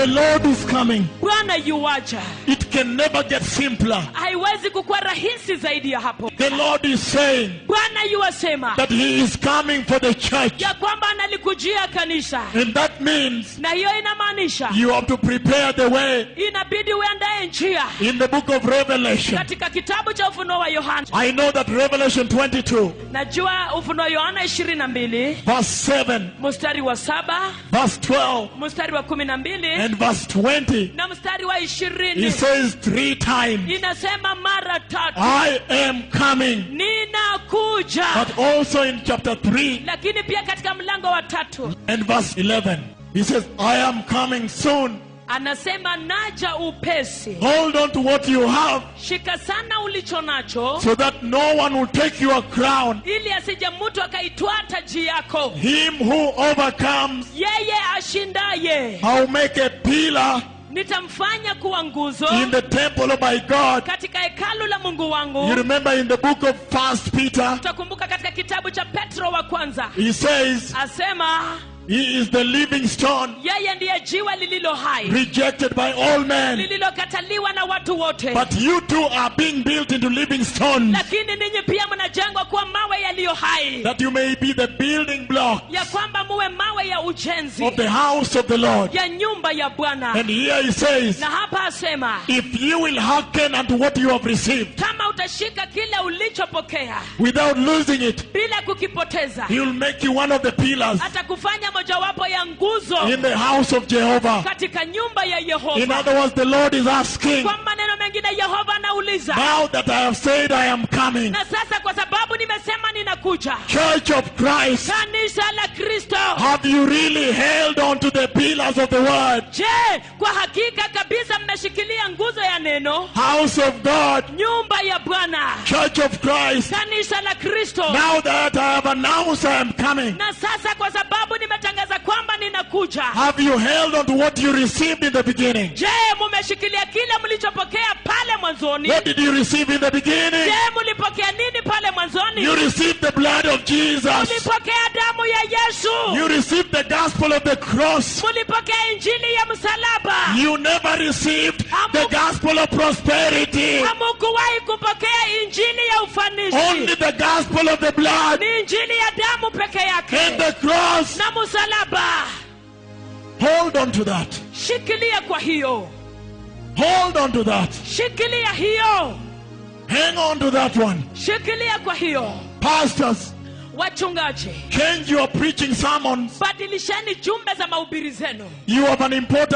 Lord is coming. Bwana yuwaja. It can never get simpler. Haiwezi kukuwa rahisi zaidi ya hapo. The Lord is saying Bwana yuwasema that he is coming for the church. ya kwamba analikujia kanisa. And that means Na hiyo inamaanisha you have to prepare the way. inabidi uandae njia. In the book of Revelation, Katika kitabu cha Ufunuo wa Yohana. I know that Revelation 22, Najua Ufunuo wa Yohana 22 verse 7, mstari wa 7, verse 12, mstari wa 12 and verse 20, na mstari wa he 20 says 3 times, inasema mara 3, I am coming. ninakuja. But also in chapter 3 Lakini pia katika mlango wa 3 and verse 11, he says, I am coming soon. anasema naja upesi. Hold on to what you have Shika sana ulicho nacho, so that no one will take your crown. ili asije mtu akaitwaa taji yako. Him who overcomes, Yeye ashindaye I'll make a pillar nitamfanya kuwa nguzo in the temple of my God. katika hekalu la Mungu You wangu. remember in the book of 1 Peter, Tutakumbuka katika kitabu cha Petro wa kwanza he says, asema he is the living stone, yeye ndiye jiwe lililo hai, rejected by all men. lililokataliwa na watu wote. But you too are being built into living stones, Lakini ninyi pia mnajengwa kuwa mawe yaliyo hai, that you may be the building block ya kwamba muwe mawe ya ujenzi of the house of the Lord. ya nyumba ya Bwana. And here he says, Na hapa asema if you will hearken unto what you have received, kama utashika kile ulichopokea without losing it, bila kukipoteza, he will make you one of the pillars atakufanya mojawapo ya nguzo in the house of Jehovah. katika nyumba ya In Yehova. other words, the Lord is asking, Kwa maneno mengine Yehova anauliza, now that I have said I am coming, na sasa kwa sababu nimesema ninakuja, Church of Christ, kanisa la Kristo, have you really held on to the pillars of the word? je, kwa hakika kabisa mmeshikilia nguzo ya neno? House of God, Nyumba ya Bwana, Church of Christ, kanisa la Kristo. now that I have announced I am coming, Na sasa kwa sababu nimetangaza kwamba ninakuja, have you held on to what you received in the beginning? je, mumeshikilia kile mlichopokea pale mwanzoni? What did you receive in the beginning? Je, mulipokea nini pale mwanzoni? You received the blood of Jesus. Mulipokea damu ya Yesu. You received the gospel of the cross. Mulipokea injili ya msalaba. You never received the gospel of prosperity. Hamukuwahi kupokea injili ya ufanisi. Only the gospel of the blood Ni injili ya damu peke and yake the cross. na msalaba. Hold on to that. Shikilia kwa hiyo. Hold on to that. Shikilia hiyo. Hang on to that one. Shikilia kwa hiyo. Pastors, Wachungaji, change your preaching sermons. badilisheni jumbe za mahubiri zenu. You have an important